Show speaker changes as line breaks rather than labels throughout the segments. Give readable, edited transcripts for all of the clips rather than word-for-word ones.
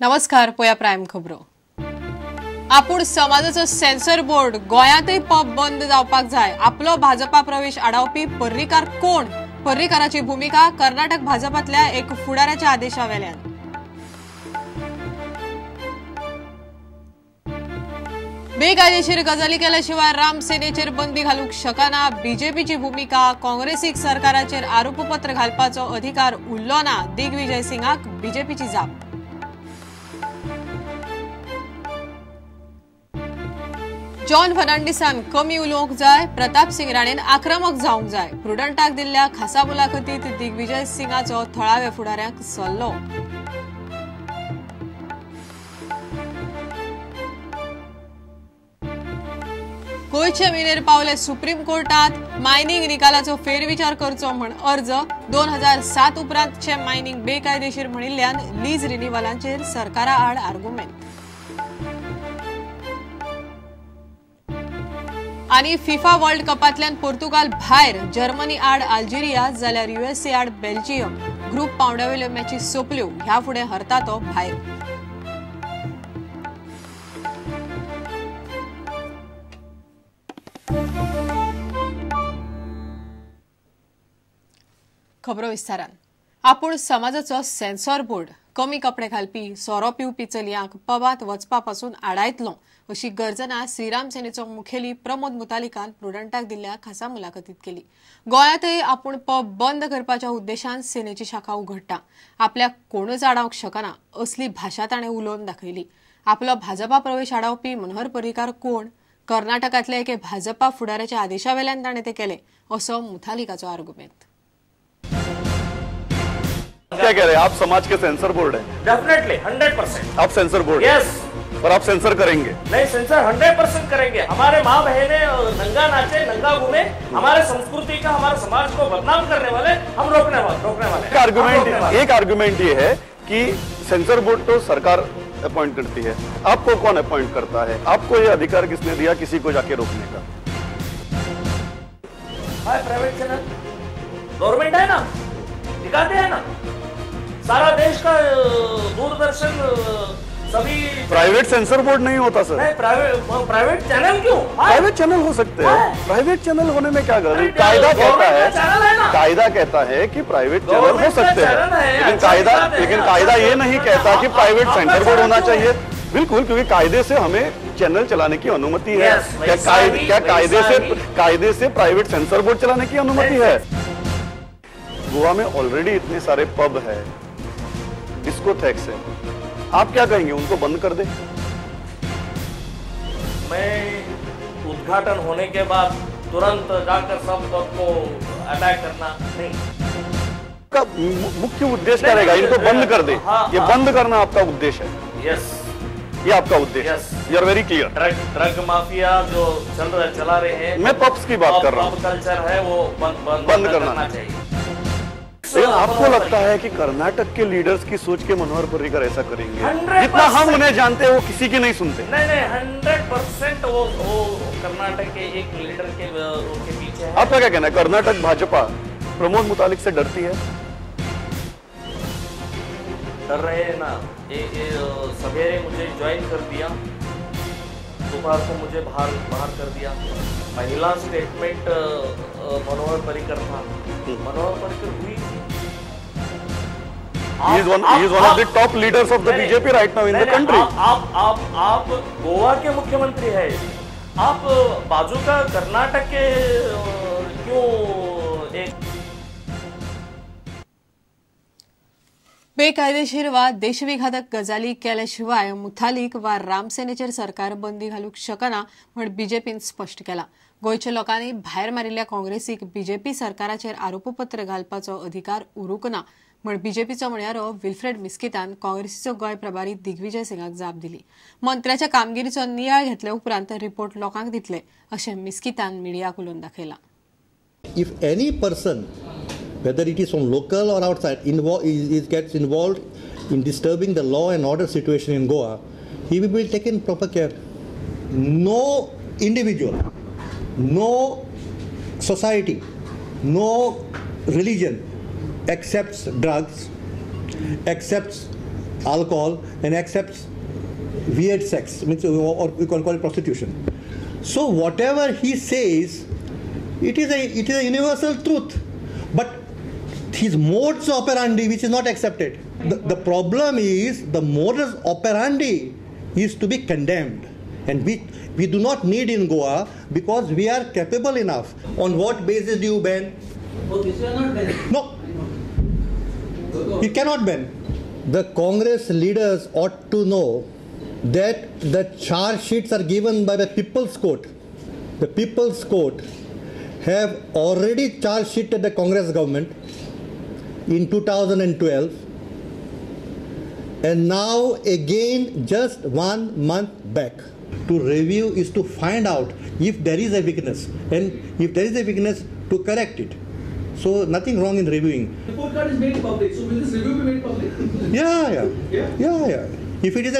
नमस्कार, पोया प्रायम खबरो। आपूण समाजाचो सेन्सर बोर्ड गोंयांतय पब बंद जावपाक जाय। आपलो भाजपा प्रवेश आडावपी पर्रीकार कोण? पर्रीकाराची भूमिका कर्नाटक भाजपातल्या एक फुडाऱ्याच्या आदेशावेल्यान। बेकायदेशीर गजाली केल्या शिवाय राम सेनेचेर बंदी घालूंक शकना। बीजेपीची भूमिका काँग्रेसीक सरकाराचेर आरोपपत्र घालपाचो अधिकार उरलो ना। दिग्विजय सिंगाक बीजेपीची जाप। जॉन फर्नांडिसान कमी उलोवंक जाय। प्रताप सिंग राणेन आक्रमक जावंक जाय। प्रुडंटाक दिल्ल्या खासा मुलाखतीत दिग्विजय सिंगाचो थळाव्या फुडाऱ्यांक सल्लो। गोंयचे मिनेर पावले सुप्रीम कोर्टात। मायनिंग निकालाचो फेरविचार करचो म्हण अर्ज। 2007 उपरांतचे मायनिंग बेकायदेशीर म्हणिल्ल्यान लीज रिन्युवलांचेर सरकारा आड आर्ग्युमेंट। आणि फिफा वर्ल्ड कपांतल्यान पोर्तुगाल भायर। जर्मनी आड अल्जेरिया जाल्यार यूएसए आड बेल्जियम। ग्रुप पावंड्यावेल्यो मॅची सोंपल्यो। ह्या फुडें हरता तो भायर। खबरो विस्तारान। आपूण समाजाचो सेन्सॉर बोर्ड कमी कपडे घालपी सोरो पिवपी चलयांक पबांत वचपा पासून आडायतलो अशी गर्जना श्रीराम सेनेचो मुखेली प्रमोद मुतालिकान प्रुडंटाक दिल्ल्या खासा मुलाखतीत केली। गोंयांतय आपूण पब बंद करपाच्या उद्देशान सेनेची शाखा उघडटा। आपल्याक कोणूच आडावंक शकना असली भाशा ताणें उलोवन दाखयली। आपलो भाजपा प्रवेश आडावपी मनोहर पर्रीकार कोण? कर्नाटकांतल्या एके भाजपा फुडाऱ्याच्या आदेशावेल्यान ताणें ते केले असो मुतालिकाचो आर्ग्युमेंट।
क्या कह रहे हैं आप? समाज के सेंसर बोर्ड है।
डेफिनेटली 100%।
आप सेंसर बोर्ड?
यस।
और आप सेंसर करेंगे?
नहीं, सेंसर 100% करेंगे। हमारे माँ बहने नंगा नाचे नंगा घूमे, हमारे संस्कृति का हमारे समाज को बदनाम करने वाले हम रोकने वाले।
एक आर्गुमेंट ये है कि सेंसर बोर्ड तो सरकार अपॉइंट करती है, आपको कौन अपॉइंट करता है? आपको ये अधिकार किसने दिया किसी को जाके रोकने का?
प्राइवेट चैनल गवर्नमेंट है ना, दिखाते हैं ना। सारा देश का दूरदर्शन सभी।
प्राइवेट सेंसर बोर्ड नहीं होता सर।
नहीं, प्राइवेट चैनल क्यों?
प्राइवेट चैनल हो सकते हैं। प्राइवेट चैनल होने में क्या गलत? कायदा कहता है कि प्राइवेट चैनल हो सकते हैं, लेकिन कायदा ये नहीं कहता कि प्राइवेट सेंसर बोर्ड होना चाहिए। बिल्कुल, क्योंकि कायदे से हमें चैनल चलाने की अनुमति है। क्या कायदे से प्राइवेट सेंसर बोर्ड चलाने की अनुमति है? गोवा में ऑलरेडी इतने सारे पब है, डिस्कोथेक्स है, आप क्या कहेंगे? उनको बंद कर दे?
मैं उद्घाटन होने के बाद तुरंत जाकर सब को अटैक करना नहीं।
का मुख्य उद्देश्य क्या रहेगा? इनको बंद कर दे। ये बंद करना आपका उद्देश्य है?
यस,
ये आपका उद्देश्य। You are very clear.
Drug mafia जो चला रहे हैं,
मैं पब्स की बात कर रहा हूँ।
पब कल्चर है वो बंद करना चाहिए।
लेकिन आपको लगता है कि कर्नाटक के लीडर्स की सोच के मनोहर पर्रीकर ऐसा करेंगे? जितना हम उन्हें जानते हैं वो किसी की नहीं सुनते।
नहीं, 100% वो कर्नाटक के एक लीडर के पीछे है।
आपका क्या कहना है? कर्नाटक भाजपा प्रमोद मुतालिक से डरती है?
डर रहे हैं ना। सवेरे मुझे ज्वाइन कर दिया, दोपहर को मुझे बाहर कर दिया। पहला स्टेटमेंट मनोहर पर्रीकर था। मनोहर पर्रीकर हुई थी।
He is one of the top leaders of the BJP right now in the country.
आप गोवा के मुख्यमंत्री है। आप बाजू का कर्नाटक के क्यों एक
बेकायदेशीर वा देशविघातक गजाली केल्या शिवाय मुतालिक वा रामसेनेचेर सरकार बंदी घालूंक शकना म्हण बीजेपीन स्पष्ट केला। गोंयच्या लोकांनी भायर मारिल्ल्या काँग्रेसीक बीजेपी सरकाराचेर आरोपपत्र घालपाचो अधिकार उरूंक ना म्हण बीजेपीचो म्हणयारो विल्फ्रेड मिस्कितान काँग्रेसीचो गोंय प्रभारी दिग्विजय सिंगाक जाप दिली। मंत्र्याच्या कामगिरीचो नियाळ घेतले उपरांत रिपोर्ट लोकांक दितले अशें मिस्कितान मिडियाक उलोवन दाखयला।
If any person, whether it is from local or outside, gets involved in disturbing the law and order situation in Goa, he will be taken proper care. No individual, no society, no religion accepts drugs, accepts alcohol and accepts weird sex, means, or we can call it prostitution. So whatever he says, it is a universal truth, but his modus operandi, which is not accepted. The problem is the modus operandi is to be condemned, and we do not need in Goa because we are capable enough. On what basis do you ban?
Oh, this you are not banning.
No, you cannot ban. The Congress leaders ought to know that the charge sheets are given by the People's Court. The People's Court have already charge sheeted the Congress government in 2012, and now again just 1 month back. To review is to find out if there is a weakness, and if there is a weakness, to correct it. So nothing wrong in reviewing.
Report card is made public, so will this review be made public?
Yeah. If it is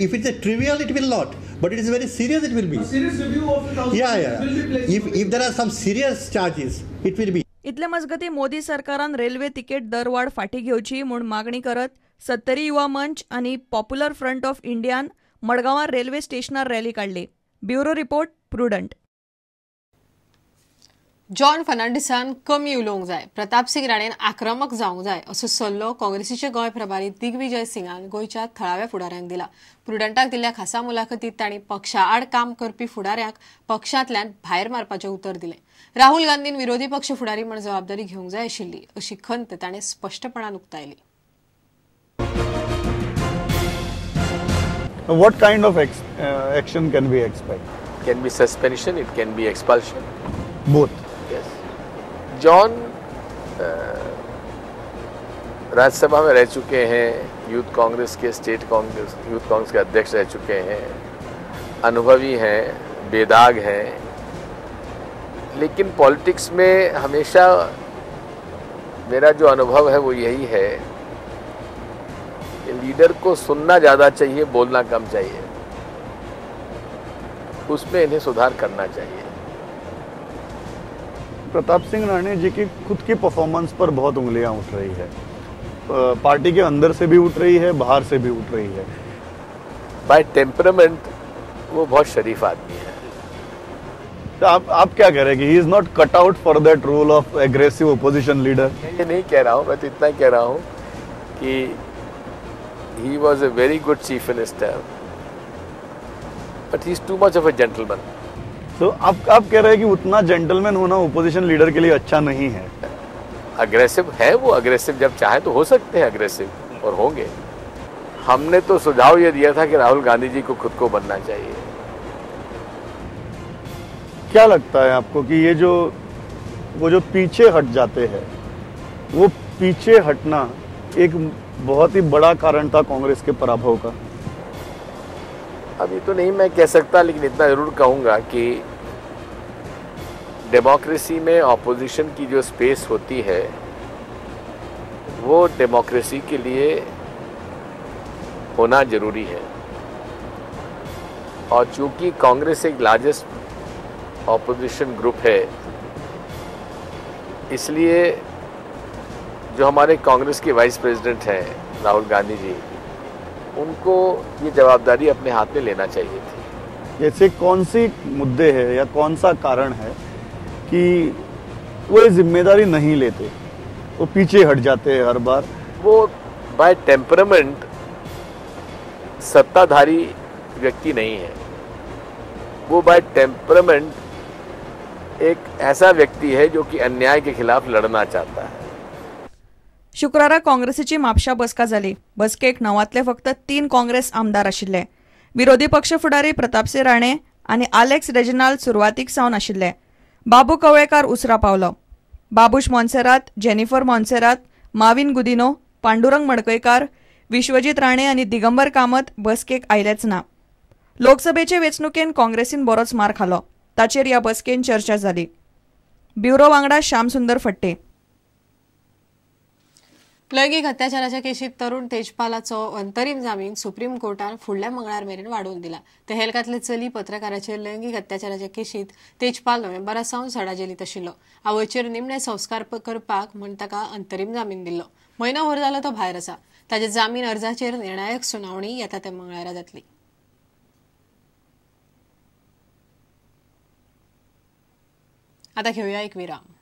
if it's a trivial, it will not. But it is very serious, it will be.
A serious review of the thousand will be placed.
If there are some serious charges, it will be.
इतले मजगती मोदी सरकारान railway ticket दरवाड फाटी घेवची म्हूण मागणी करत 70 युवा मंच आनी पॉप्युलर फ्रंट ऑफ इंडियान मडगांवां रेल्वे स्टेशनार रॅली काडली. Bureau report prudent.
जॉन फर्नांडिसान कमी उलोवंक जाय, प्रताप सिंग राणेन आक्रमक जावंक जाय असो सल्लो काँग्रेसीचे गोंय प्रभारी दिग्विजय सिंगान गोंयच्या थळाव्या फुडाऱ्यांक दिला. प्रुडंटाक दिल्ल्या खासा मुलाखतीत तांणी पक्षा आड काम करपी फुडाऱ्याक पक्षांतल्यान भायर मारपाचें उतर दिलें. राहुल गांधीन विरोधी पक्ष फुडारी म्हण जबाबदारी घेवंक जाय आशिल्ली अशी खंत ताणें स्पष्टपणान उक्तायली.
What kind of action can we expect?
Can be suspension, it can be expulsion.
Both.
Yes. John Rajya Sabha में रह चुके हैं, यूथ कांग्रेस के अध्यक्ष रह चुके हैं, अनुभवी हैं, बेदाग हैं, लेकिन पॉलिटिक्स में हमेशा मेरा जो अनुभव है वो यही है कि लीडर को सुनना ज़्यादा चाहिए, बोलना कम चाहिए. उसमें इन्हें सुधार करना चाहिए.
प्रताप सिंह राणे जी की खुद की परफॉर्मेंस पर बहुत उंगलियां उठ रही है. पार्टी के अंदर से भी उठ रही है, बाहर से भी उठ रही है.
बाय टेम्परामेंट वो बहुत शरीफ आदमी है.
तो आप क्या कह रहे हैं कि he is not cut out for that role of aggressive opposition leader?
ये नहीं कह रहा हूँ, मैं तो इतना कह रहा हूँ कि he was a very good chief minister, but he is too much of a gentleman.
तो आप कह रहे हैं कि उतना जेंटलमैन होना ओपोजिशन लीडर के लिए अच्छा नहीं है?
अग्रेसिव है वो, अग्रेसिव जब चाहे तो हो सकते हैं अग्रेसिव, और होंगे. हमने तो सुझाव ये दिया था कि राहुल गांधी जी को खुद को बनना चाहिए.
क्या लगता है आपको कि ये वो जो पीछे हट जाते हैं, वो पीछे हटना एक बहुत ही बड़ा कारण था कांग्रेस के पराभव का?
अभी तो नहीं मैं कह सकता, लेकिन इतना जरूर कहूँगा कि डेमोक्रेसी में ऑपोजिशन की जो स्पेस होती है वो डेमोक्रेसी के लिए होना जरूरी है. और चूंकि कांग्रेस एक लार्जेस्ट ऑपोजिशन ग्रुप है, इसलिए जो हमारे कांग्रेस के वाइस प्रेसिडेंट हैं राहुल गांधी जी, उनको ये जवाबदारी अपने हाथ में लेना चाहिए थी.
ऐसे कौन सी मुद्दे हैं या कौन सा कारण है कि वो ये जिम्मेदारी नहीं लेते, वो पीछे हट जाते हैं हर बार?
वो बाय टेम्परामेंट सत्ताधारी व्यक्ति नहीं है. वो बाय टेम्परामेंट एक ऐसा व्यक्ति है जो कि अन्याय के खिलाफ लड़ना चाहता है.
शुक्रारा काँग्रेसीची म्हापशा बसका जाली. बसकेक नवातले फक्त 3 काँग्रेस आमदार आशिल्ले. विरोधी पक्ष फुडारी प्रतापसिंह राणे आनी आलेक्स रेजिनाल्ड सुरवातीक सावन आशिल्ले. बाबू कवळेकार उसरा पावलो. बाबूश मोन्सेरात, जेनिफर मोन्सेरात, माविन गुदिनो, पांडुरंग मडकयकार, विश्वजीत राणे आनी दिगंबर कामत बसकेक आयलेच ना. लोकसभेचे वेंचणुकेन काँग्रेसीन बरोच मार खालो. ताचेर ह्या बसकेन चर्चा जाली. ब्युरो वांगडा श्याम सुंदर फट्टे.
लैंगीक अत्याचाराच्या केशीत तरुण तेजपालाचो अंतरीम जामीन सुप्रीम कोर्टान फुडल्या मंगळार मेरेन वाडोवन दिला. तेहलकातले चली पत्रकाराचेर लैंगीक अत्याचाराच्या केशीत तेजपाल नोव्हेंबरा सावन सडा जेलीत आशिल्लो. आवयचेर निमणे संस्कार करपाक म्हण ताका अंतरीम जामीन दिल्लो. म्हयनोभर जालो तो भायर आसा. ताच्या जामीन अर्जाचेर निर्णायक सुनावणी येता ते मंगळारा जातली. आता घेऊया एक विराम.